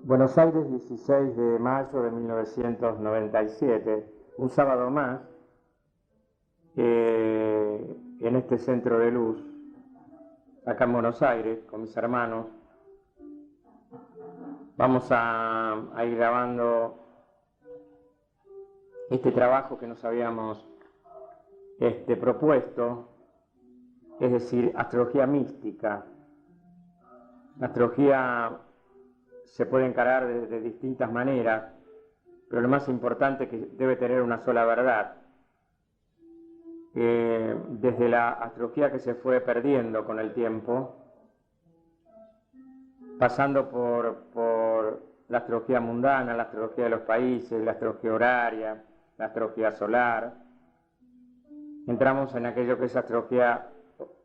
Buenos Aires, 16 de mayo de 1997, un sábado más, en este centro de luz, acá en Buenos Aires, con mis hermanos. Vamos a ir grabando este trabajo que nos habíamos propuesto, es decir, astrología mística. La astrología se puede encarar de distintas maneras, pero lo más importante es que debe tener una sola verdad. Desde la astrología que se fue perdiendo con el tiempo, pasando por la astrología mundana, la astrología de los países, la astrología horaria, la astrología solar, entramos en aquello que es astrología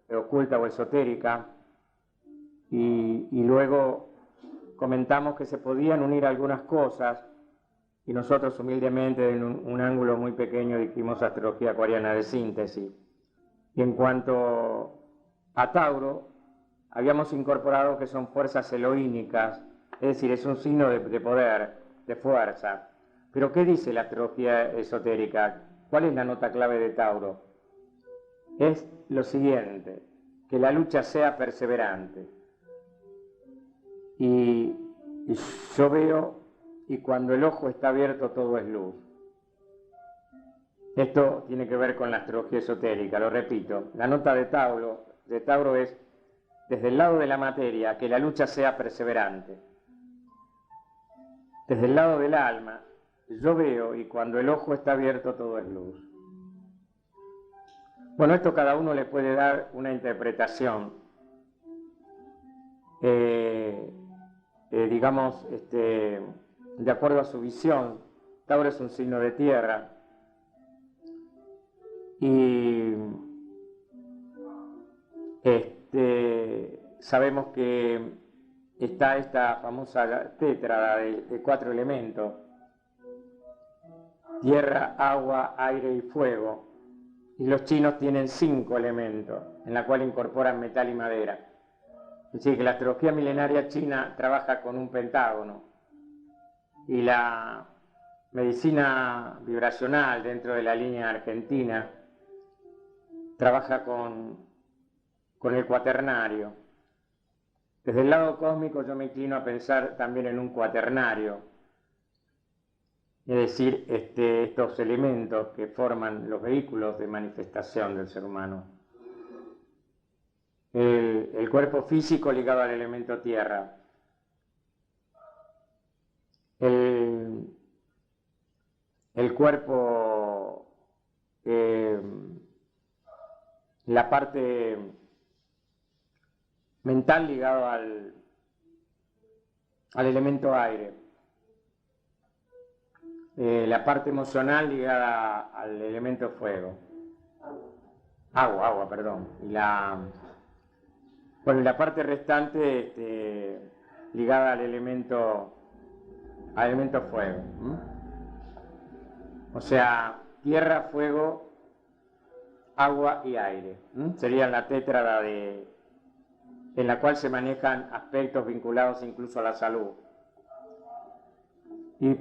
oculta o esotérica, y luego comentamos que se podían unir algunas cosas, y nosotros humildemente en un ángulo muy pequeño dijimos astrología acuariana de síntesis. Y en cuanto a Tauro, habíamos incorporado que son fuerzas elohínicas, es decir, es un signo de poder, de fuerza. Pero ¿qué dice la astrología esotérica? ¿Cuál es la nota clave de Tauro? Es lo siguiente, que la lucha sea perseverante. Y yo veo, y cuando el ojo está abierto todo es luz. Esto tiene que ver con la astrología esotérica, lo repito. La nota de Tauro es, desde el lado de la materia, que la lucha sea perseverante. Desde el lado del alma, yo veo, y cuando el ojo está abierto todo es luz. Bueno, esto cada uno le puede dar una interpretación. Digamos, de acuerdo a su visión. Tauro es un signo de tierra, y sabemos que está esta famosa tétrada de 4 elementos: tierra, agua, aire y fuego, y los chinos tienen 5 elementos, en la cual incorporan metal y madera. Es decir, que la astrología milenaria china trabaja con un pentágono, y la medicina vibracional dentro de la línea argentina trabaja con el cuaternario. Desde el lado cósmico yo me inclino a pensar también en un cuaternario, es decir, estos elementos que forman los vehículos de manifestación del ser humano. El cuerpo físico ligado al elemento tierra, el cuerpo, la parte mental ligado al elemento aire, la parte emocional ligada al elemento fuego, agua, perdón, y la parte restante ligada al elemento fuego. O sea, tierra, fuego, agua y aire. Serían la tétrada en la cual se manejan aspectos vinculados incluso a la salud. Y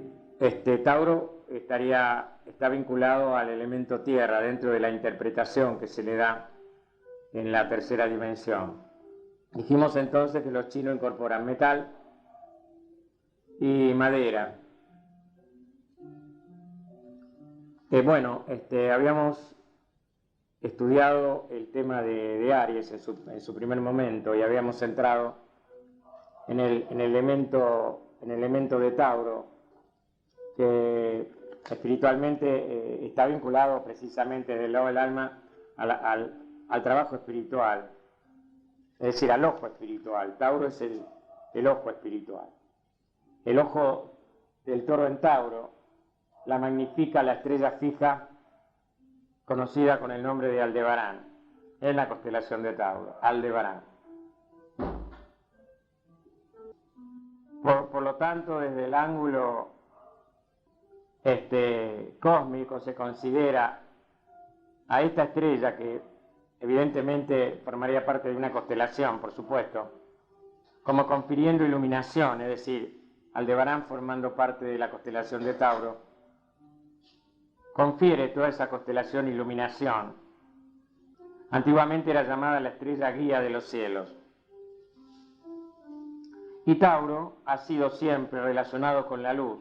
Tauro está vinculado al elemento tierra dentro de la interpretación que se le da en la tercera dimensión. Dijimos entonces que los chinos incorporan metal y madera. Habíamos estudiado el tema de Aries en su primer momento, y habíamos entrado en el elemento de Tauro, que espiritualmente está vinculado precisamente del lado del alma al trabajo espiritual, es decir, al ojo espiritual. Tauro es el ojo espiritual. El ojo del toro en Tauro la magnifica la estrella fija conocida con el nombre de Aldebarán, en la constelación de Tauro, Aldebarán. Por lo tanto, desde el ángulo cósmico se considera a esta estrella, que evidentemente formaría parte de una constelación, por supuesto, como confiriendo iluminación, es decir, Aldebarán formando parte de la constelación de Tauro, confiere toda esa constelación iluminación. Antiguamente era llamada la estrella guía de los cielos. Y Tauro ha sido siempre relacionado con la luz,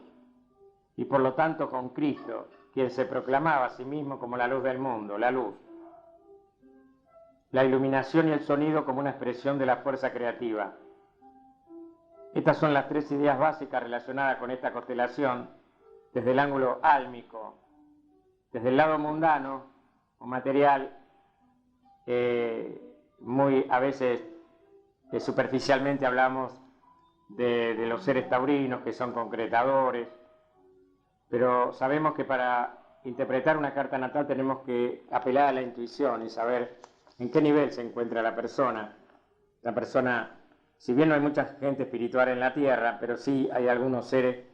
y por lo tanto con Cristo, quien se proclamaba a sí mismo como la luz del mundo, la luz. La iluminación y el sonido como una expresión de la fuerza creativa. Estas son las tres ideas básicas relacionadas con esta constelación desde el ángulo álmico, desde el lado mundano o material, muy a veces superficialmente hablamos de los seres taurinos que son concretadores, pero sabemos que para interpretar una carta natal tenemos que apelar a la intuición y saber en qué nivel se encuentra la persona. La persona, si bien no hay mucha gente espiritual en la Tierra, pero sí hay algunos seres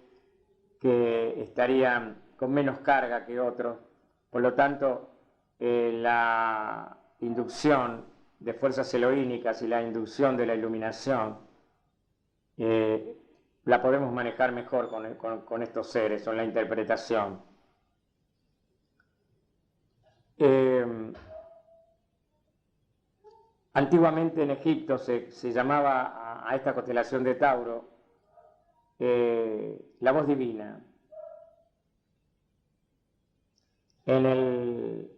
que estarían con menos carga que otros. Por lo tanto, la inducción de fuerzas elohínicas y la inducción de la iluminación la podemos manejar mejor con estos seres, con la interpretación. Antiguamente en Egipto se llamaba a esta constelación de Tauro la voz divina. En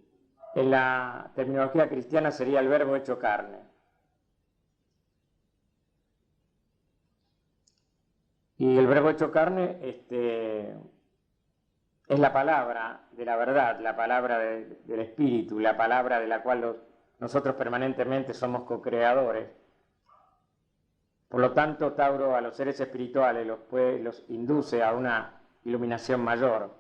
la terminología cristiana sería el verbo hecho carne. Y el verbo hecho carne es la palabra de la verdad, la palabra del espíritu, la palabra de la cual nosotros permanentemente somos co-creadores. Por lo tanto, Tauro a los seres espirituales los induce a una iluminación mayor,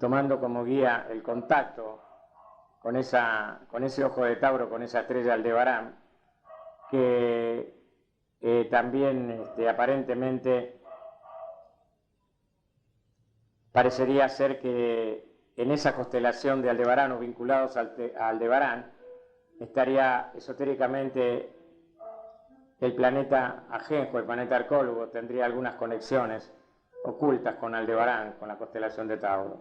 tomando como guía el contacto con ese ojo de Tauro, con esa estrella Aldebarán, que también aparentemente parecería ser que en esa constelación de Aldebarán o vinculados a Aldebarán estaría esotéricamente el planeta Ajenjo, el planeta Arcólogo, tendría algunas conexiones ocultas con Aldebarán, con la constelación de Tauro.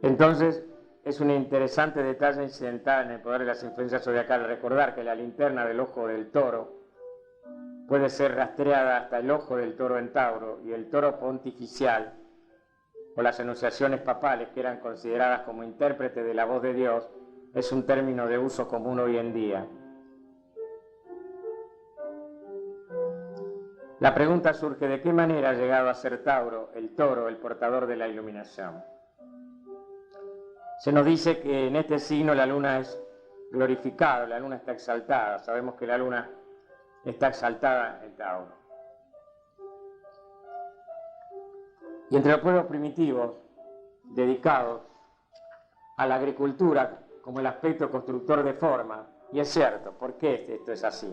Entonces, es un interesante detalle incidental en el poder de las influencias zodiacales recordar que la linterna del ojo del toro puede ser rastreada hasta el ojo del toro en Tauro, y el toro pontificial, o las enunciaciones papales que eran consideradas como intérpretes de la voz de Dios, es un término de uso común hoy en día. La pregunta surge: ¿de qué manera ha llegado a ser Tauro, el toro, el portador de la iluminación? Se nos dice que en este signo la luna es glorificada, la luna está exaltada. Sabemos que la luna está exaltada en Tauro. Y entre los pueblos primitivos, dedicados a la agricultura como el aspecto constructor de forma, y es cierto, ¿por qué esto es así?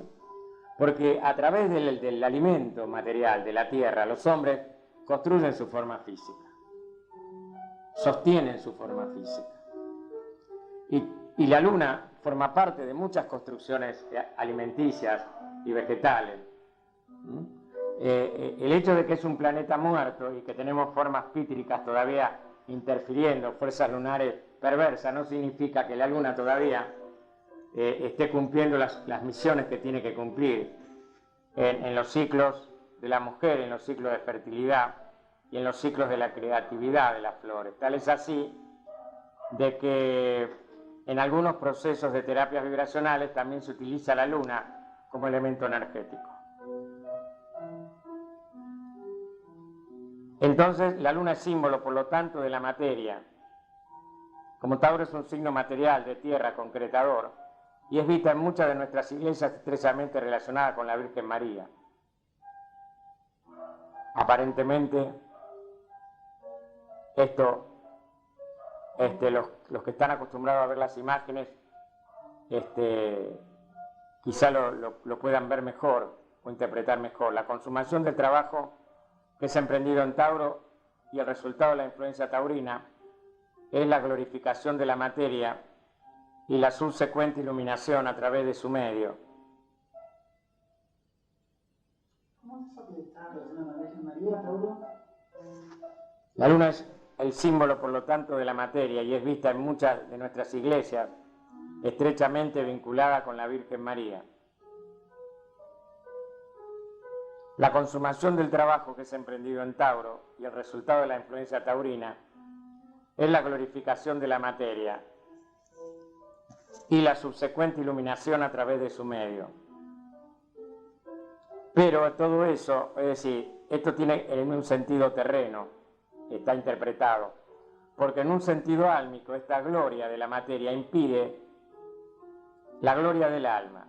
Porque a través del alimento material de la tierra, los hombres construyen su forma física, sostienen su forma física. Y la luna forma parte de muchas construcciones alimenticias y vegetales. El hecho de que es un planeta muerto y que tenemos formas pítricas todavía interfiriendo, fuerzas lunares perversas, no significa que la luna todavía esté cumpliendo las misiones que tiene que cumplir en los ciclos de la mujer, en los ciclos de fertilidad y en los ciclos de la creatividad de las flores. Tal es así de que en algunos procesos de terapias vibracionales también se utiliza la luna como elemento energético. Entonces, la luna es símbolo, por lo tanto, de la materia. Como Tauro es un signo material de tierra, concretador, y es vista en muchas de nuestras iglesias estrechamente relacionada con la Virgen María. Aparentemente, esto, los que están acostumbrados a ver las imágenes, quizá lo puedan ver mejor o interpretar mejor. La consumación del trabajo que se ha emprendido en Tauro y el resultado de la influencia taurina es la glorificación de la materia y la subsecuente iluminación a través de su medio. ¿Cómo es eso que está relacionado con la Virgen María, Tauro? La luna es el símbolo, por lo tanto, de la materia y es vista en muchas de nuestras iglesias estrechamente vinculada con la Virgen María. La consumación del trabajo que es emprendido en Tauro y el resultado de la influencia taurina es la glorificación de la materia y la subsecuente iluminación a través de su medio. Pero todo eso, es decir, esto tiene en un sentido terreno, está interpretado, porque en un sentido álmico esta gloria de la materia impide la gloria del alma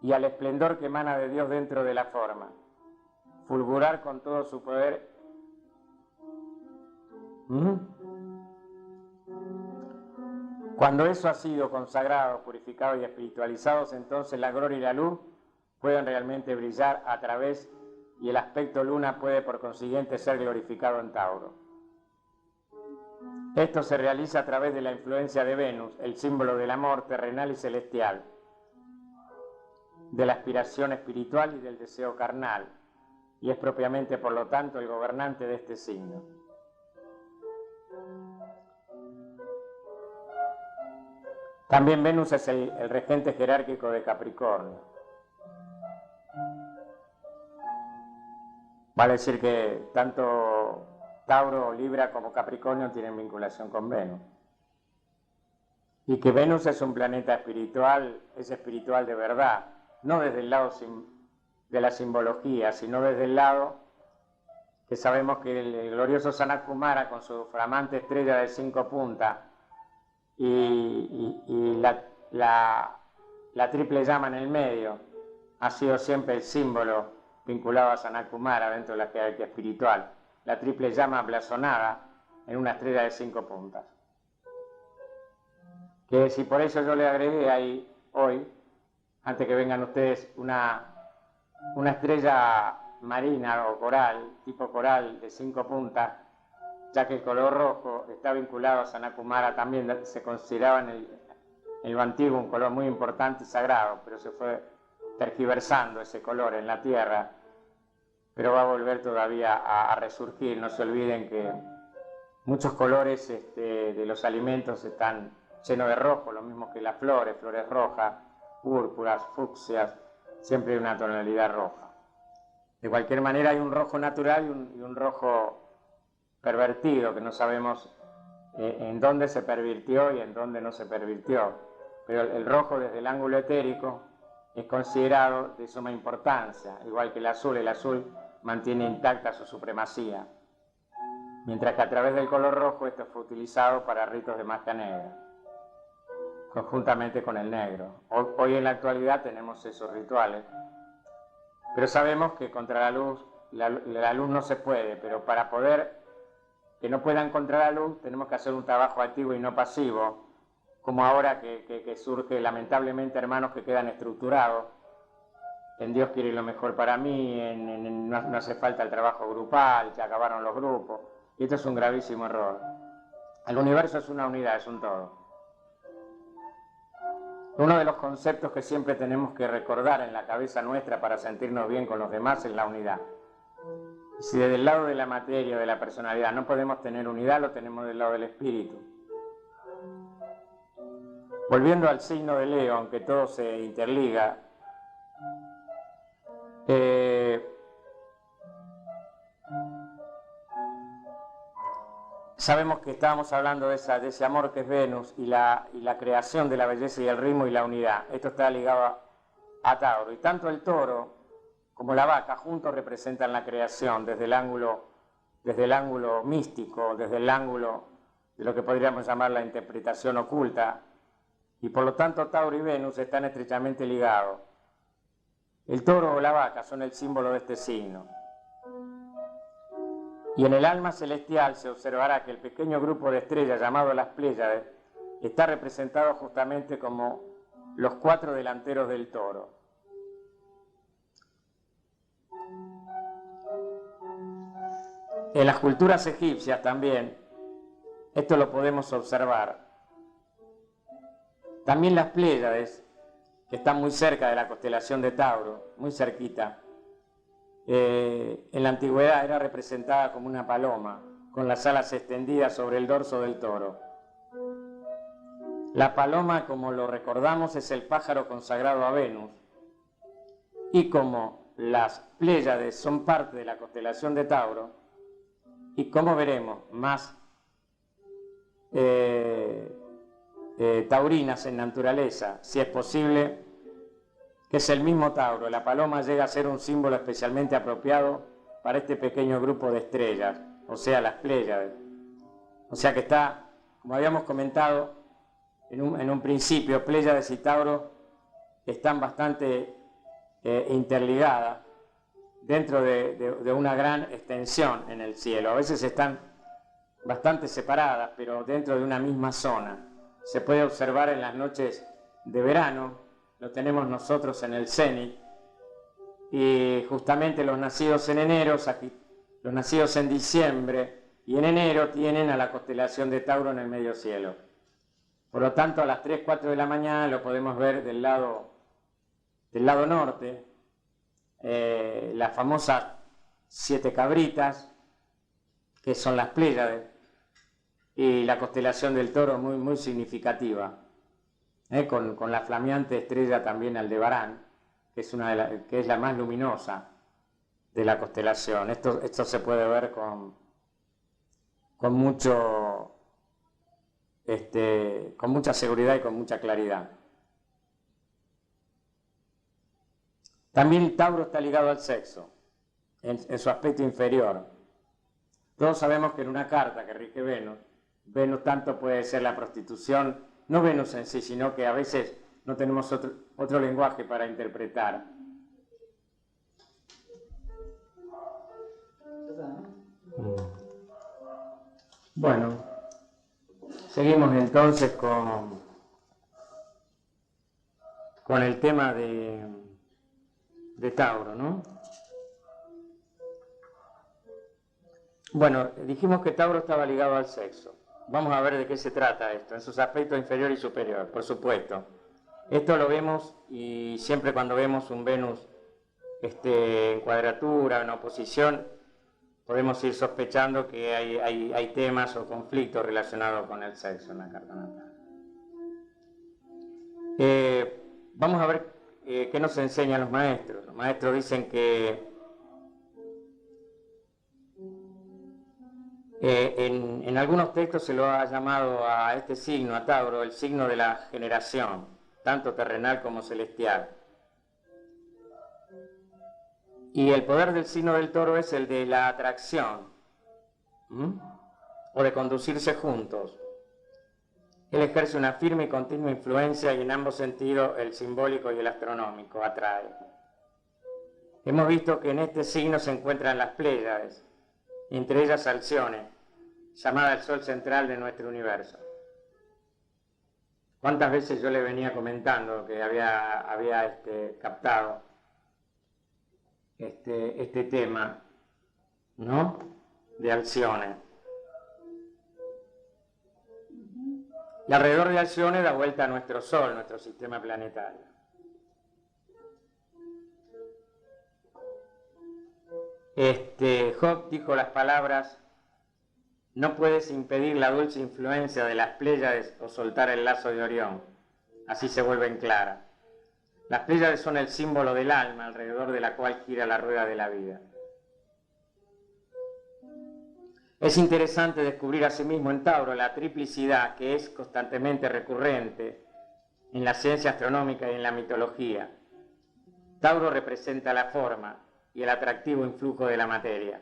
y al esplendor que emana de Dios dentro de la forma, fulgurar con todo su poder. Cuando eso ha sido consagrado, purificado y espiritualizado, entonces la gloria y la luz pueden realmente brillar a través y el aspecto luna puede por consiguiente ser glorificado en Tauro. Esto se realiza a través de la influencia de Venus, el símbolo del amor terrenal y celestial, de la aspiración espiritual y del deseo carnal, y es propiamente por lo tanto el gobernante de este signo. También Venus es el regente jerárquico de Capricornio. Vale decir que tanto Tauro, Libra como Capricornio tienen vinculación con Venus. Y que Venus es un planeta espiritual, es espiritual de verdad, no desde el lado de la simbología, sino desde el lado que sabemos que el glorioso Sanat Kumara, con su flamante estrella de 5 puntas y la triple llama en el medio, ha sido siempre el símbolo vinculado a Sanat Kumara dentro de la jerarquía espiritual. La triple llama blasonada en una estrella de 5 puntas. Que si por eso yo le agregué ahí hoy, antes que vengan ustedes, una estrella marina o coral, tipo coral de 5 puntas, ya que el color rojo está vinculado a Sanat Kumara, también se consideraba en lo antiguo un color muy importante y sagrado, pero se fue tergiversando ese color en la Tierra, pero va a volver todavía a resurgir. No se olviden que muchos colores de los alimentos están llenos de rojo, lo mismo que las flores rojas, púrpuras, fucsias, siempre hay una tonalidad roja. De cualquier manera hay un rojo natural y un rojo pervertido, que no sabemos en dónde se pervirtió y en dónde no se pervirtió. Pero el rojo desde el ángulo etérico es considerado de suma importancia, igual que el azul mantiene intacta su supremacía, mientras que a través del color rojo esto fue utilizado para ritos de magia negra, conjuntamente con el negro. Hoy en la actualidad tenemos esos rituales, pero sabemos que contra la luz no se puede, pero para poder que no puedan contra la luz tenemos que hacer un trabajo activo y no pasivo, como ahora que surge lamentablemente hermanos que quedan estructurados en Dios quiere lo mejor para mí, no hace falta el trabajo grupal, se acabaron los grupos, y esto es un gravísimo error. El universo es una unidad, es un todo. Uno de los conceptos que siempre tenemos que recordar en la cabeza nuestra para sentirnos bien con los demás es la unidad. Si desde el lado de la materia o de la personalidad no podemos tener unidad, lo tenemos del lado del espíritu. Volviendo al signo de Leo, aunque todo se interliga, sabemos que estábamos hablando de ese amor que es Venus y la creación de la belleza y el ritmo y la unidad. Esto está ligado a Tauro. Y tanto el toro como la vaca juntos representan la creación desde el ángulo místico, desde el ángulo de lo que podríamos llamar la interpretación oculta. Y por lo tanto Tauro y Venus están estrechamente ligados. El toro o la vaca son el símbolo de este signo. Y en el alma celestial se observará que el pequeño grupo de estrellas llamado las Pléyades está representado justamente como los 4 delanteros del toro. En las culturas egipcias también, Esto lo podemos observar. También las Pléyades, que están muy cerca de la constelación de Tauro, muy cerquita, en la antigüedad era representada como una paloma, con las alas extendidas sobre el dorso del toro. La paloma, como lo recordamos, es el pájaro consagrado a Venus, y como las Pléyades son parte de la constelación de Tauro, y como veremos, más taurinas en naturaleza, si es posible, que es el mismo Tauro, la paloma llega a ser un símbolo especialmente apropiado para este pequeño grupo de estrellas, o sea, las Pléyades. O sea que está, como habíamos comentado en un principio, Pléyades y Tauro están bastante interligadas dentro de una gran extensión en el cielo. A veces están bastante separadas, pero dentro de una misma zona. Se puede observar en las noches de verano, lo tenemos nosotros en el cenit, y justamente los nacidos en enero, los nacidos en diciembre y en enero tienen a la constelación de Tauro en el medio cielo. Por lo tanto, a las 3, 4 de la mañana lo podemos ver del lado norte, las famosas 7 cabritas, que son las Pléyades, y la constelación del Toro muy, muy significativa, con la flameante estrella también Aldebarán, que es la más luminosa de la constelación. Esto se puede ver con mucha seguridad y con mucha claridad. También Tauro está ligado al sexo, en su aspecto inferior. Todos sabemos que en una carta que rige Venus tanto puede ser la prostitución, no Venus en sí, sino que a veces no tenemos otro lenguaje para interpretar. Bueno, seguimos entonces con el tema de Tauro, ¿no? Bueno, dijimos que Tauro estaba ligado al sexo. Vamos a ver de qué se trata esto, en sus aspectos inferior y superior, por supuesto. Esto lo vemos, y siempre cuando vemos un Venus en cuadratura, en oposición, podemos ir sospechando que hay temas o conflictos relacionados con el sexo en la carta natal. Vamos a ver qué nos enseñan los maestros. Los maestros dicen que en algunos textos se lo ha llamado a este signo, a Tauro, el signo de la generación, tanto terrenal como celestial. Y el poder del signo del Toro es el de la atracción, o de conducirse juntos. Él ejerce una firme y continua influencia, y en ambos sentidos, el simbólico y el astronómico, atrae. Hemos visto que en este signo se encuentran las Pléyades, entre ellas Alcione, llamada el sol central de nuestro universo. ¿Cuántas veces yo le venía comentando que había captado este tema, ¿no?, de Alcione? Y alrededor de Alcione da vuelta a nuestro Sol, nuestro sistema planetario. Job dijo las palabras: no puedes impedir la dulce influencia de las Pléyades o soltar el lazo de Orión. Así se vuelven claras. Las Pléyades son el símbolo del alma alrededor de la cual gira la rueda de la vida. Es interesante descubrir asimismo en Tauro la triplicidad que es constantemente recurrente en la ciencia astronómica y en la mitología. Tauro representa la forma y el atractivo influjo de la materia.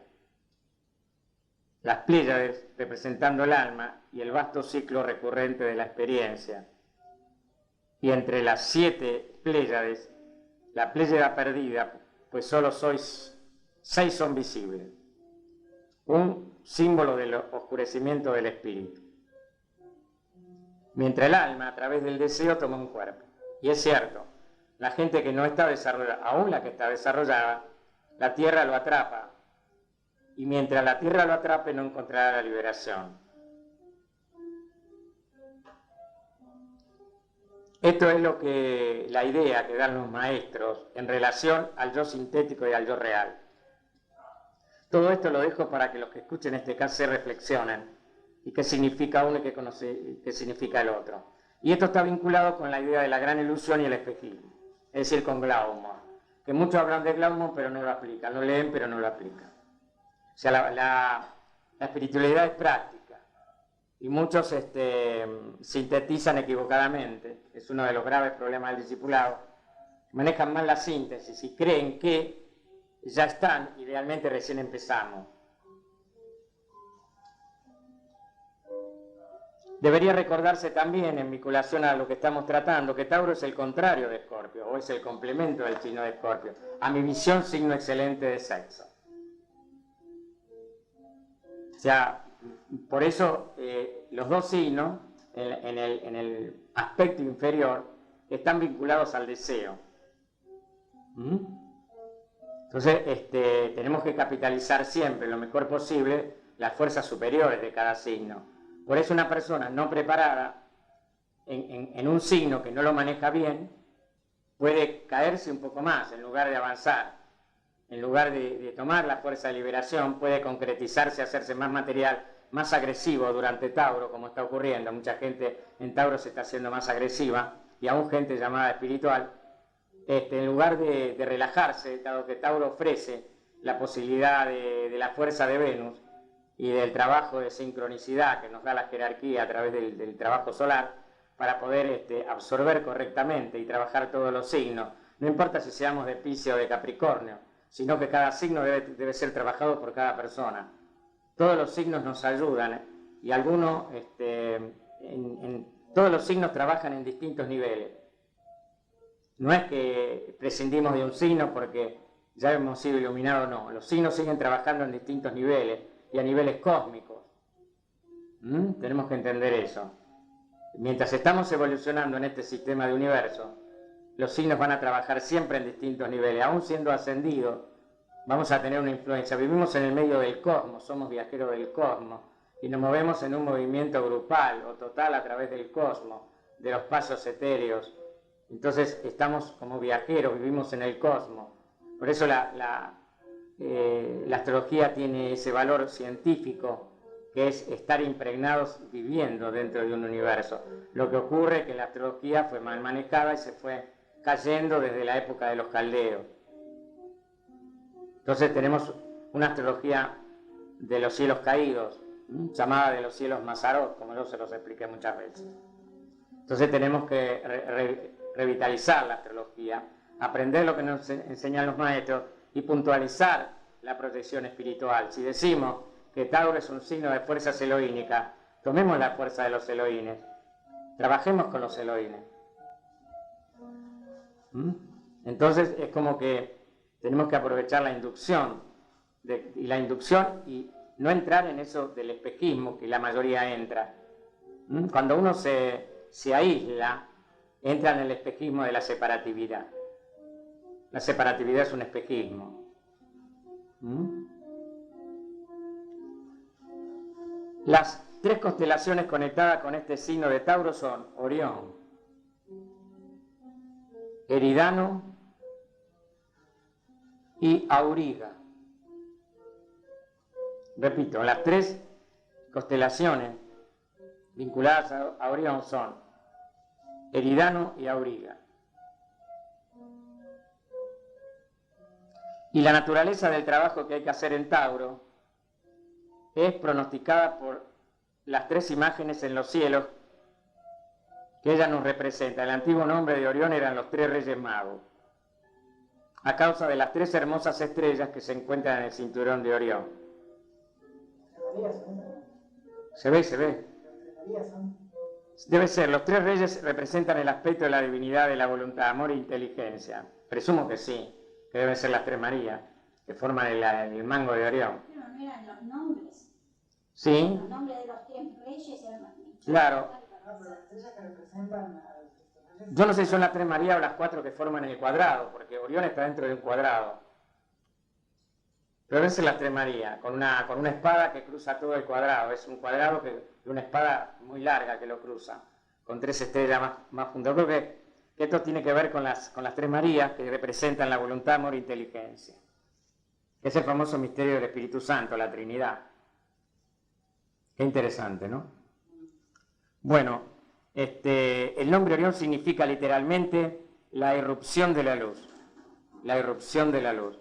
Las Pléyades representando el alma y el vasto ciclo recurrente de la experiencia. Y entre las 7 Pléyades, la Pléyada perdida, pues solo 6 son visibles. Un símbolo del oscurecimiento del espíritu. Mientras el alma, a través del deseo, toma un cuerpo. Y es cierto, la gente que no está desarrollada, aún la que está desarrollada, la tierra lo atrapa. Y mientras la tierra lo atrape, no encontrará la liberación. Esto es la idea que dan los maestros en relación al yo sintético y al yo real. Todo esto lo dejo para que los que escuchen este caso se reflexionen y qué significa uno y qué significa el otro. Y esto está vinculado con la idea de la gran ilusión y el espejismo, es decir, con Glaumo, que muchos hablan de Glaumo pero no lo aplican, lo leen pero no lo aplican. O sea, la espiritualidad es práctica y muchos sintetizan equivocadamente, es uno de los graves problemas del discipulado, manejan mal la síntesis y creen que ya están y realmente recién empezamos. Debería recordarse también, en vinculación a lo que estamos tratando, que Tauro es el contrario de Escorpio, o es el complemento del signo de Escorpio. A mi visión, signo excelente de sexo. O sea, por eso los dos signos, en el aspecto inferior, están vinculados al deseo. Entonces, tenemos que capitalizar siempre, lo mejor posible, las fuerzas superiores de cada signo. Por eso una persona no preparada en un signo que no lo maneja bien puede caerse un poco más en lugar de avanzar. En lugar de tomar la fuerza de liberación, puede concretizarse, hacerse más material, más agresivo durante Tauro, como está ocurriendo. Mucha gente en Tauro se está haciendo más agresiva, y aún gente llamada espiritual. En lugar de relajarse, dado que Tauro ofrece la posibilidad de la fuerza de Venus, y del trabajo de sincronicidad que nos da la jerarquía a través del trabajo solar, para poder absorber correctamente y trabajar todos los signos. No importa si seamos de Piscis o de Capricornio, sino que cada signo debe ser trabajado por cada persona. Todos los signos nos ayudan, y algunos, todos los signos trabajan en distintos niveles. No es que prescindimos de un signo porque ya hemos sido iluminados, no. Los signos siguen trabajando en distintos niveles, y a niveles cósmicos. Tenemos que entender eso. Mientras estamos evolucionando en este sistema de universo, los signos van a trabajar siempre en distintos niveles. Aún siendo ascendidos, vamos a tener una influencia. Vivimos en el medio del cosmos, somos viajeros del cosmos, y nos movemos en un movimiento grupal o total a través del cosmos, de los pasos etéreos. Entonces estamos como viajeros, vivimos en el cosmos. Por eso la astrología tiene ese valor científico, que es estar impregnados viviendo dentro de un universo. Lo que ocurre es que la astrología fue mal manejada y se fue cayendo desde la época de los caldeos. Entonces tenemos una astrología de los cielos caídos, llamada de los cielos Mazarot, como yo se los expliqué muchas veces. Entonces tenemos que revitalizar la astrología, aprender lo que nos enseñan los maestros y puntualizar la protección espiritual. Si decimos que Tauro es un signo de fuerzas eloínicas, tomemos la fuerza de los eloínes, trabajemos con los eloínes. Entonces es como que tenemos que aprovechar la inducción, y no entrar en eso del espejismo que la mayoría entra. Cuando uno se aísla, entra en el espejismo de la separatividad. La separatividad es un espejismo. Las tres constelaciones conectadas con este signo de Tauro son Orión, Eridano y Auriga. Repito, las tres constelaciones vinculadas a Orión son Eridano y Auriga. Y la naturaleza del trabajo que hay que hacer en Tauro es pronosticada por las tres imágenes en los cielos que ella nos representa. El antiguo nombre de Orión eran los tres reyes magos, a causa de las tres hermosas estrellas que se encuentran en el cinturón de Orión. Se ve. Debe ser, los tres reyes representan el aspecto de la divinidad, de la voluntad, amor e inteligencia. Presumo que sí, que deben ser las tres Marías, que forman el mango de Orión. Pero no eran los nombres. Sí. Los nombres de los tres reyes eran... Claro. No, pero las estrellas que representan a los reyes... Yo no sé si son las tres Marías o las cuatro que forman el cuadrado, porque Orión está dentro de un cuadrado. Pero deben ser las tres Marías, con una espada que cruza todo el cuadrado. Es un cuadrado de una espada muy larga que lo cruza. con 3 estrellas más juntas. Creo que esto tiene que ver con las 3 Marías, que representan la voluntad, amor e inteligencia. Es el famoso misterio del Espíritu Santo, la Trinidad. Qué interesante, ¿no? Bueno, el nombre Orión significa literalmente la irrupción de la luz. La irrupción de la luz.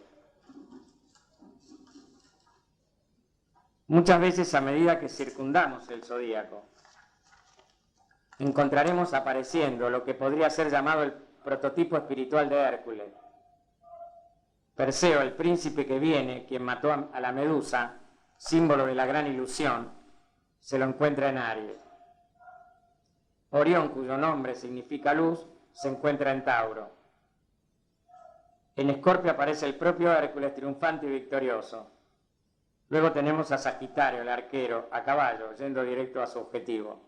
Muchas veces, a medida que circundamos el zodíaco, encontraremos apareciendo lo que podría ser llamado el prototipo espiritual de Hércules. Perseo, el príncipe que viene, quien mató a la Medusa, símbolo de la gran ilusión, se lo encuentra en Aries. Orión, cuyo nombre significa luz, se encuentra en Tauro. En Escorpio aparece el propio Hércules, triunfante y victorioso. Luego tenemos a Sagitario, el arquero, a caballo, yendo directo a su objetivo.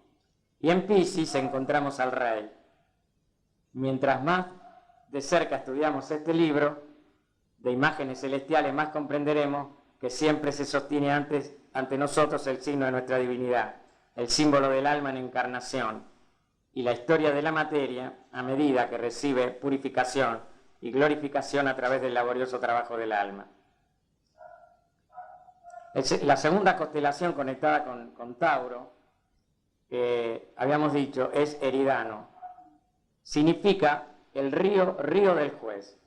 Y en Piscis encontramos al rey. Mientras más de cerca estudiamos este libro de imágenes celestiales, más comprenderemos que siempre se sostiene ante nosotros el signo de nuestra divinidad, el símbolo del alma en encarnación, y la historia de la materia a medida que recibe purificación y glorificación a través del laborioso trabajo del alma. La segunda constelación conectada con Tauro, que habíamos dicho, es Eridano. Significa el río del juez.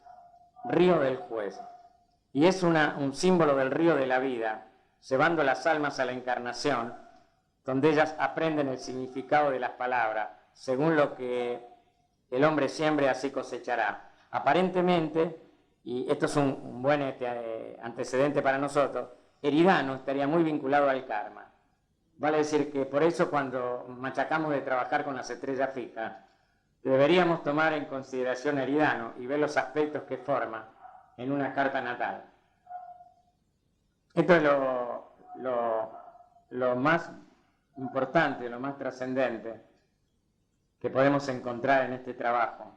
Río del juez. Y es un símbolo del río de la vida, llevando las almas a la encarnación, donde ellas aprenden el significado de las palabras. Según lo que el hombre siembre, así cosechará. Aparentemente, y esto es un buen antecedente para nosotros, Eridano estaría muy vinculado al karma. Vale decir que por eso cuando machacamos de trabajar con las estrellas fijas, deberíamos tomar en consideración Eridano y ver los aspectos que forma en una carta natal. Esto es lo más importante, lo más trascendente que podemos encontrar en este trabajo.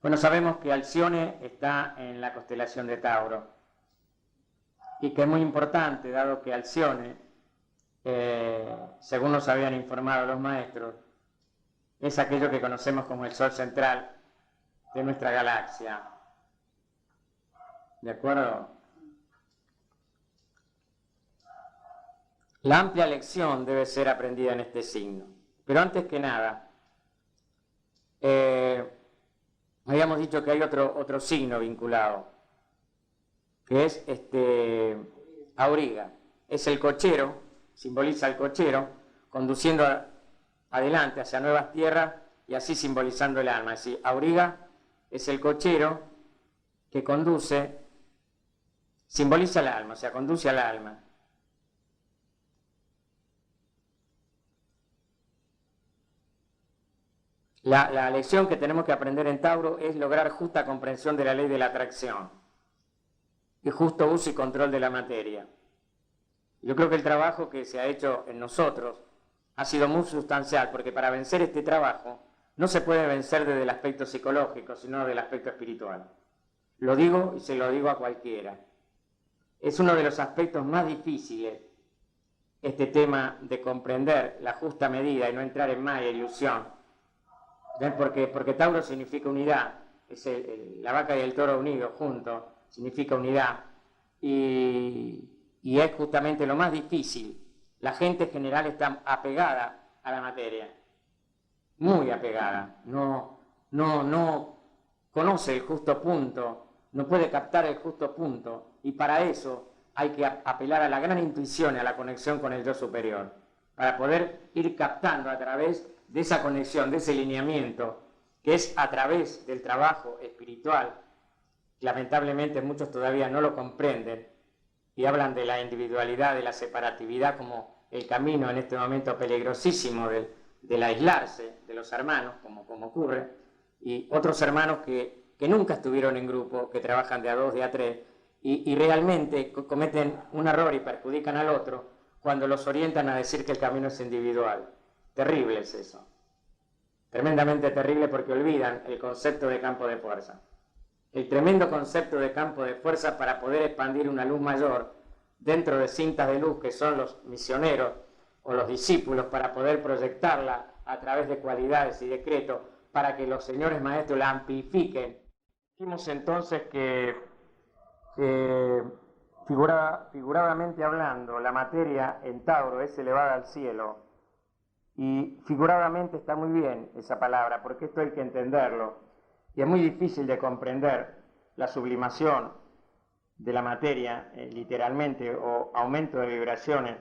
Bueno, sabemos que Alcione está en la constelación de Tauro y que es muy importante, dado que Alcione, según nos habían informado los maestros, es aquello que conocemos como el Sol central de nuestra galaxia. ¿De acuerdo? La amplia lección debe ser aprendida en este signo. Pero antes que nada, habíamos dicho que hay otro signo vinculado, que es Auriga. Es el cochero, simboliza el cochero, conduciendo adelante hacia nuevas tierras y así simbolizando el alma. Es decir, Auriga es el cochero que conduce, simboliza el alma, o sea, conduce al alma. La lección que tenemos que aprender en Tauro es lograr justa comprensión de la ley de la atracción y justo uso y control de la materia. Yo creo que el trabajo que se ha hecho en nosotros ha sido muy sustancial, porque para vencer este trabajo no se puede vencer desde el aspecto psicológico, sino del aspecto espiritual. Lo digo y se lo digo a cualquiera. Es uno de los aspectos más difíciles, este tema de comprender la justa medida y no entrar en maya ilusión. Porque Tauro significa unidad, es la vaca y el toro unidos juntos, significa unidad, y es justamente lo más difícil. La gente en general está apegada a la materia, muy apegada, no conoce el justo punto, no puede captar el justo punto, y para eso hay que apelar a la gran intuición y a la conexión con el yo superior, para poder ir captando a través de esa conexión, de ese lineamiento, que es a través del trabajo espiritual. Lamentablemente muchos todavía no lo comprenden y hablan de la individualidad, de la separatividad como el camino en este momento peligrosísimo del aislarse de los hermanos, como ocurre, y otros hermanos que nunca estuvieron en grupo, que trabajan de a dos, de a tres, y realmente cometen un error y perjudican al otro cuando los orientan a decir que el camino es individual. Terrible es eso, tremendamente terrible, porque olvidan el concepto de campo de fuerza, el tremendo concepto de campo de fuerza para poder expandir una luz mayor dentro de cintas de luz que son los misioneros o los discípulos para poder proyectarla a través de cualidades y decretos para que los señores maestros la amplifiquen. Dijimos entonces que figuradamente hablando, la materia en Tauro es elevada al cielo, y figuradamente está muy bien esa palabra, porque esto hay que entenderlo, y es muy difícil de comprender la sublimación de la materia, literalmente, o aumento de vibraciones,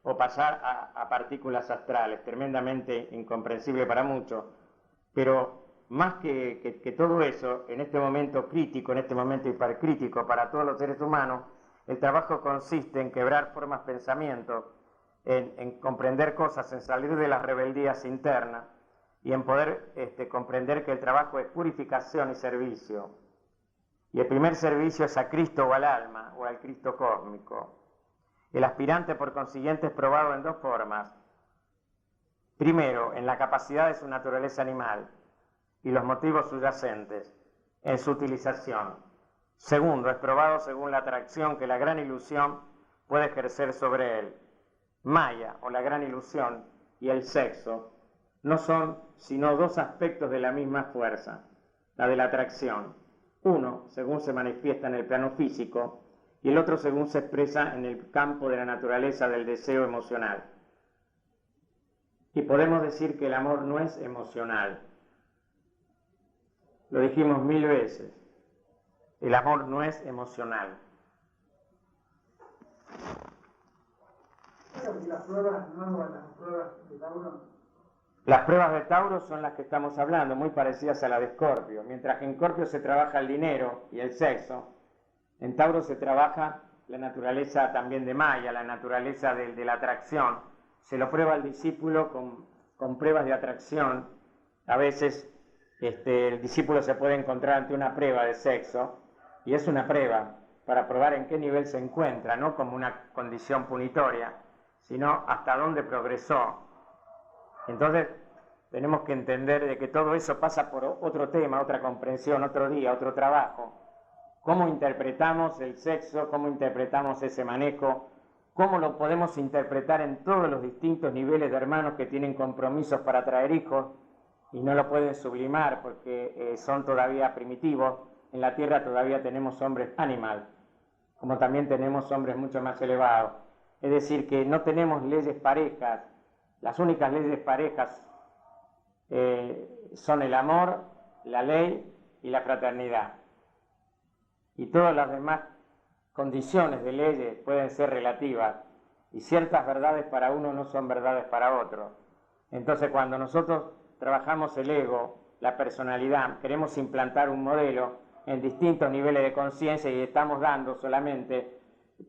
o pasar a partículas astrales, tremendamente incomprensible para muchos, pero más que todo eso, en este momento crítico, en este momento hipercrítico para todos los seres humanos, el trabajo consiste en quebrar formas pensamientos, en comprender cosas, en salir de las rebeldías internas y en poder comprender que el trabajo es purificación y servicio. Y el primer servicio es a Cristo o al alma, o al Cristo cósmico. El aspirante, por consiguiente, es probado en dos formas. Primero, en la capacidad de su naturaleza animal y los motivos subyacentes, en su utilización. Segundo, es probado según la atracción que la gran ilusión puede ejercer sobre él. Maya, o la gran ilusión, y el sexo, no son sino dos aspectos de la misma fuerza, la de la atracción. Uno, según se manifiesta en el plano físico, y el otro según se expresa en el campo de la naturaleza del deseo emocional. Y podemos decir que el amor no es emocional. Lo dijimos 1000 veces. El amor no es emocional. ¿Y las pruebas nuevas, las pruebas de Tauro? Las pruebas de Tauro son las que estamos hablando, muy parecidas a las de Escorpio. Mientras que en Escorpio se trabaja el dinero y el sexo, en Tauro se trabaja la naturaleza también de Maya, la naturaleza de la atracción. Se lo prueba al discípulo con pruebas de atracción. A veces el discípulo se puede encontrar ante una prueba de sexo, y es una prueba para probar en qué nivel se encuentra, no como una condición punitoria, sino hasta dónde progresó. Entonces tenemos que entender de que todo eso pasa por otro tema, otra comprensión, otro día, otro trabajo. Cómo interpretamos el sexo, cómo interpretamos ese manejo, cómo lo podemos interpretar en todos los distintos niveles de hermanos que tienen compromisos para traer hijos y no lo pueden sublimar porque son todavía primitivos. En la tierra todavía tenemos hombres animal, como también tenemos hombres mucho más elevados. Es decir, que no tenemos leyes parejas. Las únicas leyes parejas son el amor, la ley y la fraternidad. Y todas las demás condiciones de leyes pueden ser relativas, y ciertas verdades para uno no son verdades para otro. Entonces, cuando nosotros trabajamos el ego, la personalidad, queremos implantar un modelo en distintos niveles de conciencia y estamos dando solamente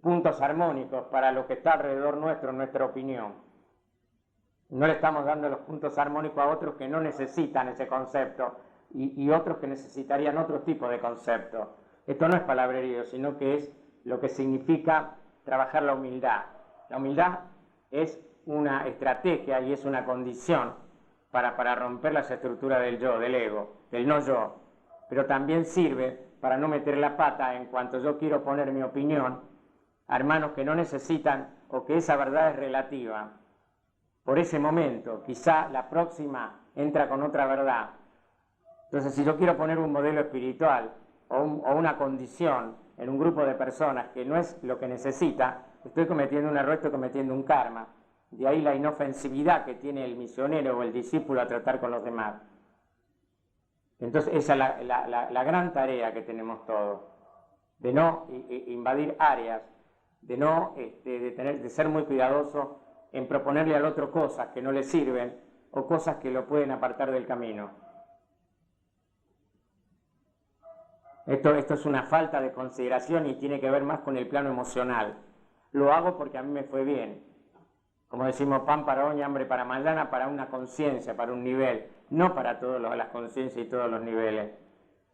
puntos armónicos para lo que está alrededor nuestro, nuestra opinión. No le estamos dando los puntos armónicos a otros que no necesitan ese concepto y otros que necesitarían otro tipo de concepto. Esto no es palabrerío, sino que es lo que significa trabajar la humildad. La humildad es una estrategia y es una condición para romper las estructuras del yo, del ego, del no yo. Pero también sirve para no meter la pata en cuanto yo quiero poner mi opinión a hermanos que no necesitan o que esa verdad es relativa. Por ese momento, quizá la próxima entra con otra verdad. Entonces, si yo quiero poner un modelo espiritual o una condición en un grupo de personas que no es lo que necesita, estoy cometiendo un error, estoy cometiendo un karma. De ahí la inofensividad que tiene el misionero o el discípulo a tratar con los demás. Entonces, esa es la gran tarea que tenemos todos, de no invadir áreas, de ser muy cuidadoso en proponerle al otro cosas que no le sirven o cosas que lo pueden apartar del camino. Esto es una falta de consideración y tiene que ver más con el plano emocional. Lo hago porque a mí me fue bien. Como decimos, pan para hoy, hambre para mañana, para una conciencia, para un nivel, no para todas las conciencias y todos los niveles.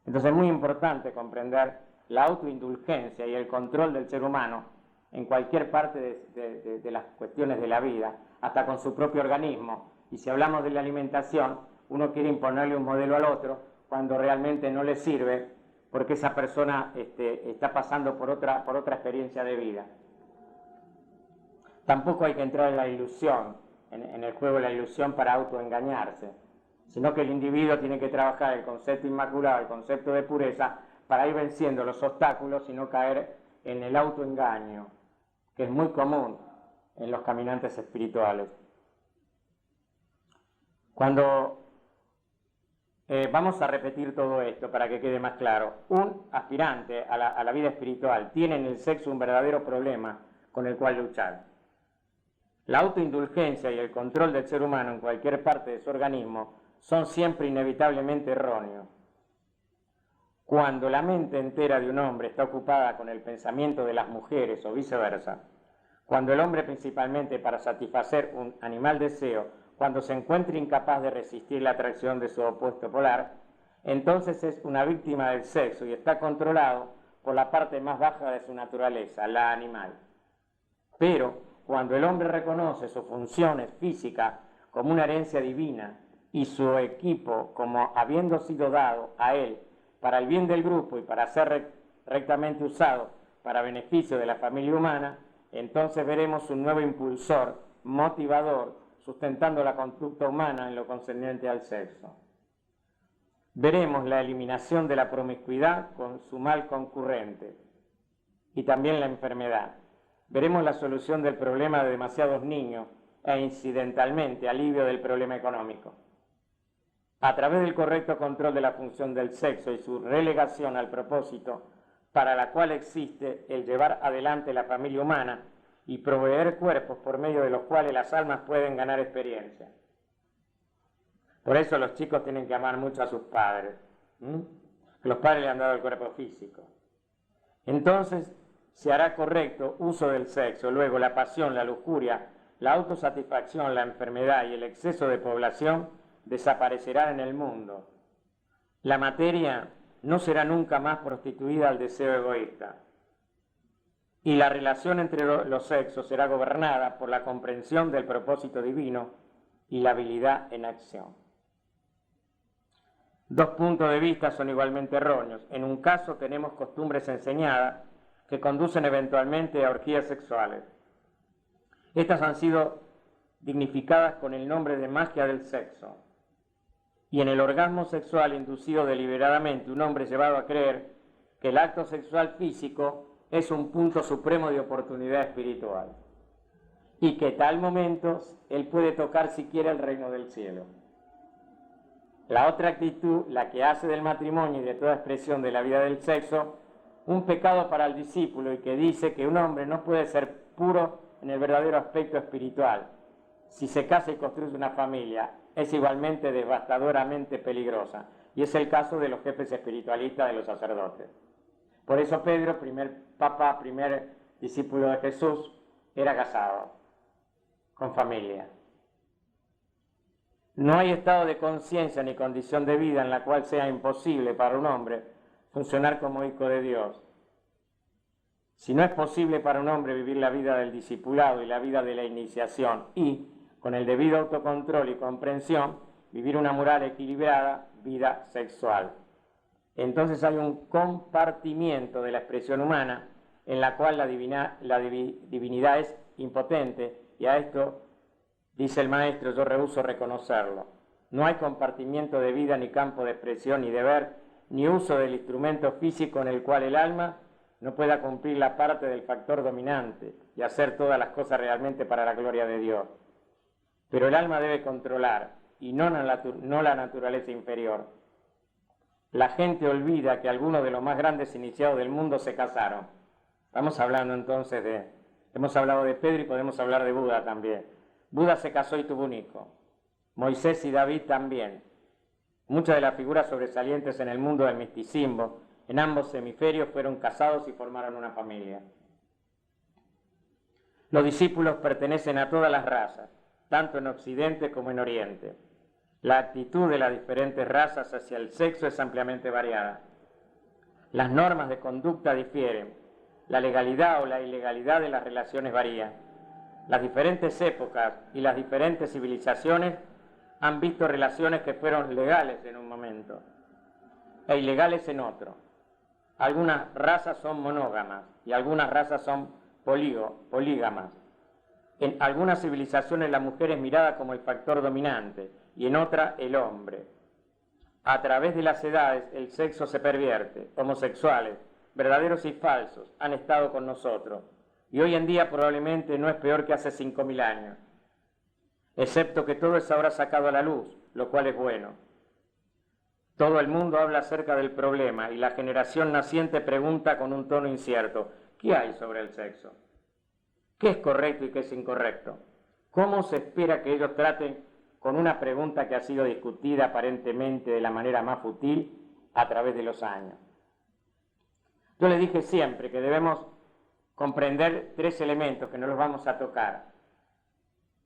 Entonces es muy importante comprender la autoindulgencia y el control del ser humano en cualquier parte de las cuestiones de la vida, hasta con su propio organismo. Y si hablamos de la alimentación, uno quiere imponerle un modelo al otro cuando realmente no le sirve, porque esa persona está pasando por otra experiencia de vida. Tampoco hay que entrar en la ilusión en el juego de la ilusión para autoengañarse, sino que el individuo tiene que trabajar el concepto inmaculado, el concepto de pureza, para ir venciendo los obstáculos y no caer en el autoengaño, que es muy común en los caminantes espirituales. Cuando vamos a repetir todo esto para que quede más claro, un aspirante a la vida espiritual tiene en el sexo un verdadero problema con el cual luchar. La autoindulgencia y el control del ser humano en cualquier parte de su organismo son siempre inevitablemente erróneos. Cuando la mente entera de un hombre está ocupada con el pensamiento de las mujeres o viceversa, cuando el hombre principalmente para satisfacer un animal deseo, cuando se encuentra incapaz de resistir la atracción de su opuesto polar, entonces es una víctima del sexo y está controlado por la parte más baja de su naturaleza, la animal. Pero cuando el hombre reconoce sus funciones físicas como una herencia divina y su equipo como habiendo sido dado a él para el bien del grupo y para ser rectamente usado para beneficio de la familia humana, entonces veremos un nuevo impulsor, motivador, sustentando la conducta humana en lo concerniente al sexo. Veremos la eliminación de la promiscuidad con su mal concurrente y también la enfermedad. Veremos la solución del problema de demasiados niños e incidentalmente alivio del problema económico. A través del correcto control de la función del sexo y su relegación al propósito para la cual existe el llevar adelante la familia humana y proveer cuerpos por medio de los cuales las almas pueden ganar experiencia. Por eso los chicos tienen que amar mucho a sus padres. Los padres le han dado el cuerpo físico. Entonces se hará correcto uso del sexo, luego la pasión, la lujuria, la autosatisfacción, la enfermedad y el exceso de población desaparecerán en el mundo. La materia no será nunca más prostituida al deseo egoísta. Y la relación entre los sexos será gobernada por la comprensión del propósito divino y la habilidad en acción. Dos puntos de vista son igualmente erróneos. En un caso tenemos costumbres enseñadas que conducen eventualmente a orgías sexuales. Estas han sido dignificadas con el nombre de magia del sexo. Y en el orgasmo sexual inducido deliberadamente, un hombre llevado a creer que el acto sexual físico es un punto supremo de oportunidad espiritual y que tal momento él puede tocar siquiera el reino del cielo. La otra actitud, la que hace del matrimonio y de toda expresión de la vida del sexo un pecado para el discípulo y que dice que un hombre no puede ser puro en el verdadero aspecto espiritual. Si se casa y construye una familia, es igualmente devastadoramente peligrosa. Y es el caso de los jefes espiritualistas de los sacerdotes. Por eso Pedro, primer papa, primer discípulo de Jesús, era casado, con familia. No hay estado de conciencia ni condición de vida en la cual sea imposible para un hombre funcionar como hijo de Dios. Si no es posible para un hombre vivir la vida del discipulado y la vida de la iniciación y, con el debido autocontrol y comprensión, vivir una moral equilibrada, vida sexual. Entonces hay un compartimiento de la expresión humana en la cual la divinidad es impotente y a esto, dice el maestro, yo rehúso reconocerlo. No hay compartimiento de vida ni campo de expresión ni deber ni uso del instrumento físico en el cual el alma no pueda cumplir la parte del factor dominante y hacer todas las cosas realmente para la gloria de Dios. Pero el alma debe controlar y no la naturaleza inferior. La gente olvida que algunos de los más grandes iniciados del mundo se casaron. Estamos hablando entonces hemos hablado de Pedro y podemos hablar de Buda también. Buda se casó y tuvo un hijo. Moisés y David también. Muchas de las figuras sobresalientes en el mundo del misticismo, en ambos hemisferios, fueron casados y formaron una familia. Los discípulos pertenecen a todas las razas, tanto en Occidente como en Oriente. La actitud de las diferentes razas hacia el sexo es ampliamente variada. Las normas de conducta difieren. La legalidad o la ilegalidad de las relaciones varía. Las diferentes épocas y las diferentes civilizaciones han visto relaciones que fueron legales en un momento e ilegales en otro. Algunas razas son monógamas y algunas razas son polígamas. En algunas civilizaciones la mujer es mirada como el factor dominante y en otra el hombre. A través de las edades el sexo se pervierte. Homosexuales, verdaderos y falsos, han estado con nosotros. Y hoy en día probablemente no es peor que hace 5.000 años. Excepto que todo es ahora sacado a la luz, lo cual es bueno. Todo el mundo habla acerca del problema y la generación naciente pregunta con un tono incierto: ¿qué hay sobre el sexo? ¿Qué es correcto y qué es incorrecto? ¿Cómo se espera que ellos traten con una pregunta que ha sido discutida aparentemente de la manera más fútil a través de los años? Yo les dije siempre que debemos comprender 3 elementos que no los vamos a tocar.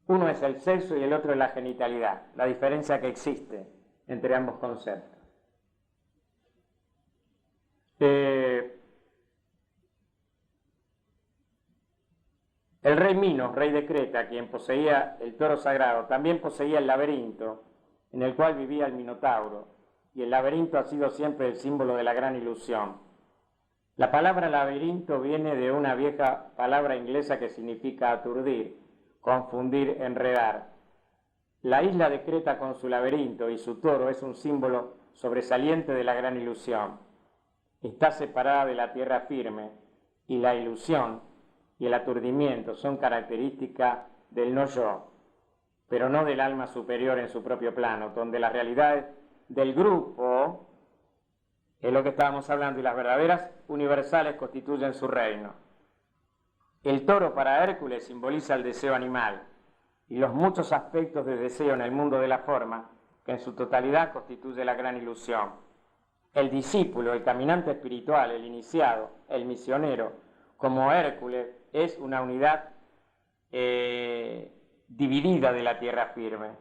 Uno es el sexo y el otro es la genitalidad, la diferencia que existe entre ambos conceptos. El rey Minos, rey de Creta, quien poseía el toro sagrado, también poseía el laberinto en el cual vivía el Minotauro, y el laberinto ha sido siempre el símbolo de la gran ilusión. La palabra laberinto viene de una vieja palabra inglesa que significa aturdir, confundir, enredar. La isla de Creta con su laberinto y su toro es un símbolo sobresaliente de la gran ilusión. Está separada de la tierra firme, y la ilusión y el aturdimiento son características del no yo, pero no del alma superior en su propio plano, donde las realidades del grupo es lo que estábamos hablando y las verdaderas universales constituyen su reino. El toro para Hércules simboliza el deseo animal y los muchos aspectos de deseo en el mundo de la forma que en su totalidad constituye la gran ilusión. El discípulo, el caminante espiritual, el iniciado, el misionero, como Hércules, es una unidad dividida de la tierra firme.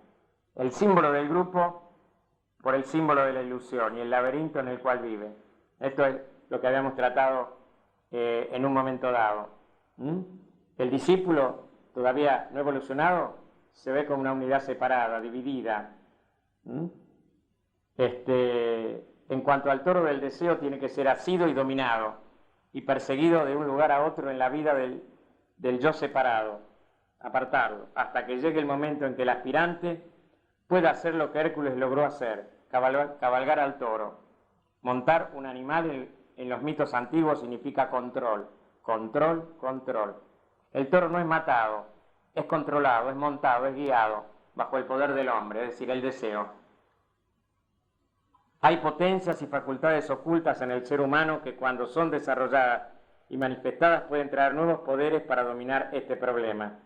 El símbolo del grupo por el símbolo de la ilusión y el laberinto en el cual vive. Esto es lo que habíamos tratado en un momento dado. El discípulo, todavía no evolucionado, se ve como una unidad separada, dividida. En cuanto al toro del deseo, tiene que ser asido y dominado, y perseguido de un lugar a otro en la vida del yo separado, apartarlo, hasta que llegue el momento en que el aspirante pueda hacer lo que Hércules logró hacer, cabalgar al toro. Montar un animal en los mitos antiguos significa control, control, control. El toro no es matado, es controlado, es montado, es guiado bajo el poder del hombre, es decir, el deseo. Hay potencias y facultades ocultas en el ser humano que cuando son desarrolladas y manifestadas pueden traer nuevos poderes para dominar este problema.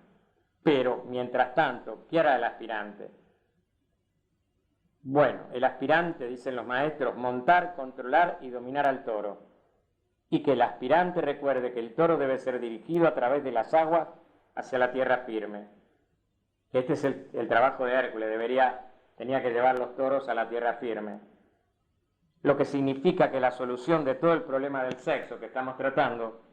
Pero, mientras tanto, ¿qué hará el aspirante? Bueno, el aspirante, dicen los maestros, montar, controlar y dominar al toro. Y que el aspirante recuerde que el toro debe ser dirigido a través de las aguas hacia la tierra firme. Este es el trabajo de Hércules, tenía que llevar los toros a la tierra firme. Lo que significa que la solución de todo el problema del sexo que estamos tratando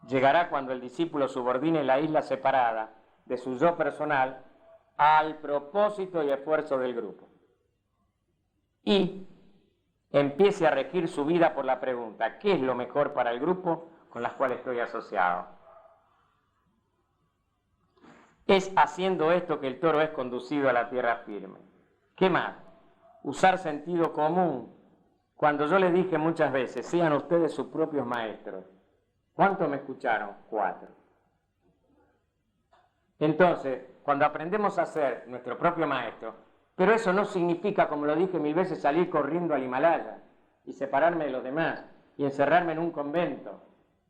llegará cuando el discípulo subordine la isla separada de su yo personal al propósito y esfuerzo del grupo. Y empiece a regir su vida por la pregunta: ¿qué es lo mejor para el grupo con las cuales estoy asociado? Es haciendo esto que el toro es conducido a la tierra firme. ¿Qué más? Usar sentido común. Cuando yo les dije muchas veces, sean ustedes sus propios maestros, ¿cuántos me escucharon? 4. Entonces, cuando aprendemos a ser nuestro propio maestro, pero eso no significa, como lo dije 1000 veces, salir corriendo al Himalaya y separarme de los demás y encerrarme en un convento.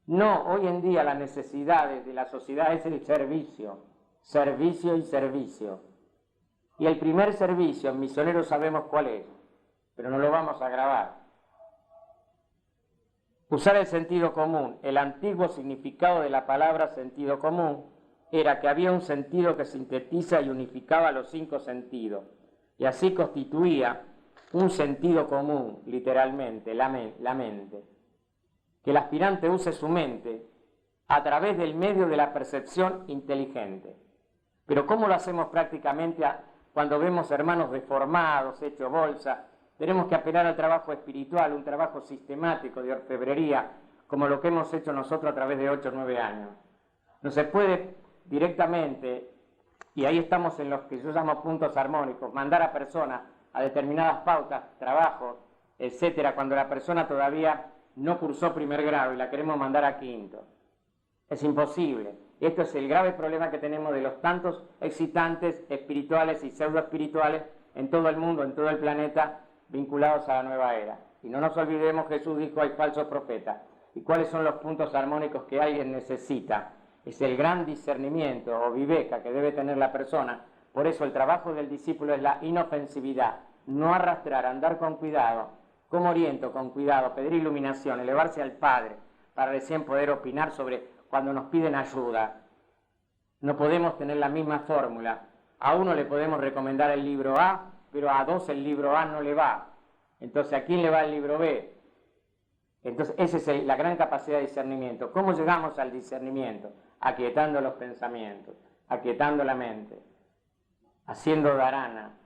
No, hoy en día la necesidad de la sociedad es el servicio, servicio y servicio. Y el primer servicio, en Misioneros sabemos cuál es, pero no lo vamos a grabar. Usar el sentido común. El antiguo significado de la palabra sentido común era que había un sentido que sintetiza y unificaba los 5 sentidos, y así constituía un sentido común, literalmente, la mente. Que el aspirante use su mente a través del medio de la percepción inteligente. Pero ¿cómo lo hacemos prácticamente cuando vemos hermanos deformados, hechos bolsa? Tenemos que apelar al trabajo espiritual, un trabajo sistemático de orfebrería, como lo que hemos hecho nosotros a través de 8 o 9 años. No se puede directamente, y ahí estamos en los que yo llamo puntos armónicos, mandar a personas a determinadas pautas, trabajos, etcétera, cuando la persona todavía no cursó primer grado y la queremos mandar a quinto. Es imposible. Esto es el grave problema que tenemos de los tantos excitantes espirituales y pseudoespirituales en todo el mundo, en todo el planeta, vinculados a la nueva era. Y no nos olvidemos, Jesús dijo, hay falsos profetas. ¿Y cuáles son los puntos armónicos que alguien necesita? Es el gran discernimiento o viveka que debe tener la persona. Por eso el trabajo del discípulo es la inofensividad, no arrastrar, andar con cuidado. ¿Cómo oriento? Con cuidado, pedir iluminación, elevarse al Padre, para recién poder opinar sobre cuando nos piden ayuda. No podemos tener la misma fórmula. A uno le podemos recomendar el libro A, pero a dos el libro A no le va. Entonces, ¿a quién le va el libro B? Entonces, esa es la gran capacidad de discernimiento. ¿Cómo llegamos al discernimiento? Aquietando los pensamientos, aquietando la mente, haciendo dharana,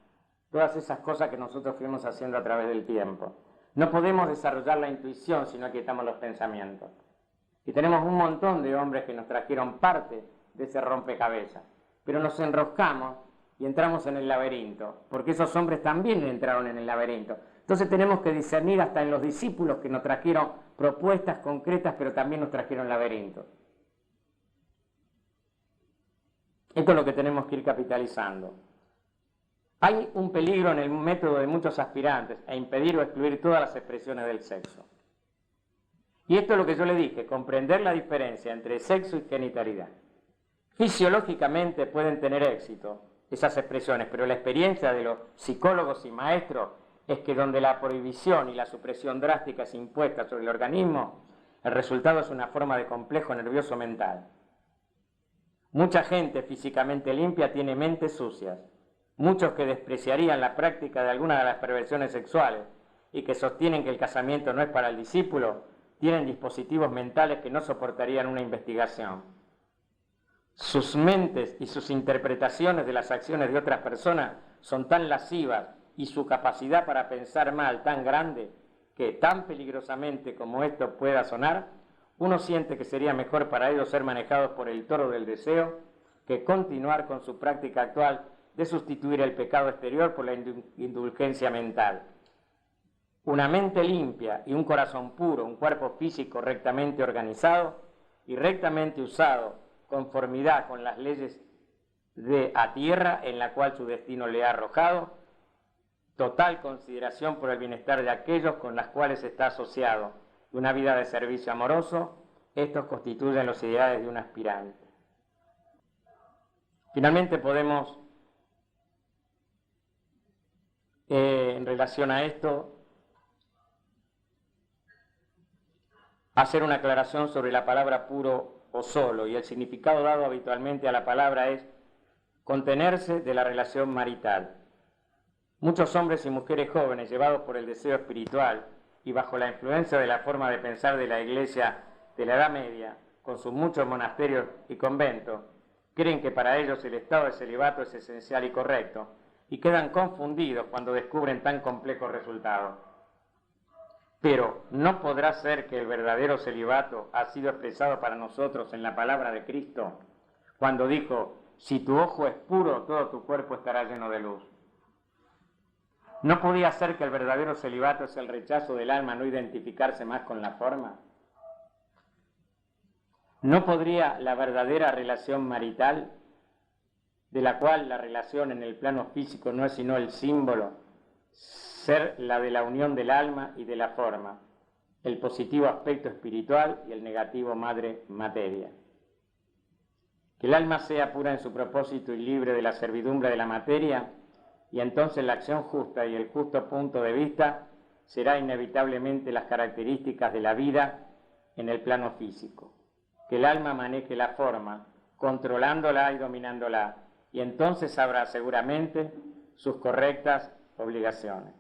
todas esas cosas que nosotros fuimos haciendo a través del tiempo. No podemos desarrollar la intuición si no aquietamos los pensamientos. Y tenemos un montón de hombres que nos trajeron parte de ese rompecabezas, pero nos enroscamos y entramos en el laberinto, porque esos hombres también entraron en el laberinto. Entonces tenemos que discernir hasta en los discípulos que nos trajeron propuestas concretas, pero también nos trajeron laberintos. Esto es lo que tenemos que ir capitalizando. Hay un peligro en el método de muchos aspirantes a impedir o excluir todas las expresiones del sexo. Y esto es lo que yo le dije, comprender la diferencia entre sexo y genitalidad. Fisiológicamente pueden tener éxito esas expresiones, pero la experiencia de los psicólogos y maestros es que donde la prohibición y la supresión drástica es impuesta sobre el organismo, el resultado es una forma de complejo nervioso mental. Mucha gente físicamente limpia tiene mentes sucias. Muchos que despreciarían la práctica de alguna de las perversiones sexuales y que sostienen que el casamiento no es para el discípulo, tienen dispositivos mentales que no soportarían una investigación. Sus mentes y sus interpretaciones de las acciones de otras personas son tan lascivas y su capacidad para pensar mal tan grande que, tan peligrosamente como esto pueda sonar, uno siente que sería mejor para ellos ser manejados por el toro del deseo que continuar con su práctica actual de sustituir el pecado exterior por la indulgencia mental. Una mente limpia y un corazón puro, un cuerpo físico rectamente organizado y rectamente usado, conformidad con las leyes de a tierra en la cual su destino le ha arrojado, total consideración por el bienestar de aquellos con los cuales está asociado, una vida de servicio amoroso, estos constituyen los ideales de un aspirante. Finalmente podemos, en relación a esto, hacer una aclaración sobre la palabra puro o solo, y el significado dado habitualmente a la palabra es contenerse de la relación marital. Muchos hombres y mujeres jóvenes, llevados por el deseo espiritual y bajo la influencia de la forma de pensar de la Iglesia de la Edad Media, con sus muchos monasterios y conventos, creen que para ellos el estado de celibato es esencial y correcto, y quedan confundidos cuando descubren tan complejos resultados. Pero ¿no podrá ser que el verdadero celibato ha sido expresado para nosotros en la palabra de Cristo, cuando dijo, si tu ojo es puro, todo tu cuerpo estará lleno de luz? ¿No podía ser que el verdadero celibato es el rechazo del alma a no identificarse más con la forma? ¿No podría la verdadera relación marital, de la cual la relación en el plano físico no es sino el símbolo, ser la de la unión del alma y de la forma, el positivo aspecto espiritual y el negativo madre materia? Que el alma sea pura en su propósito y libre de la servidumbre de la materia, y entonces la acción justa y el justo punto de vista será inevitablemente las características de la vida en el plano físico. Que el alma maneje la forma, controlándola y dominándola, y entonces habrá seguramente sus correctas obligaciones.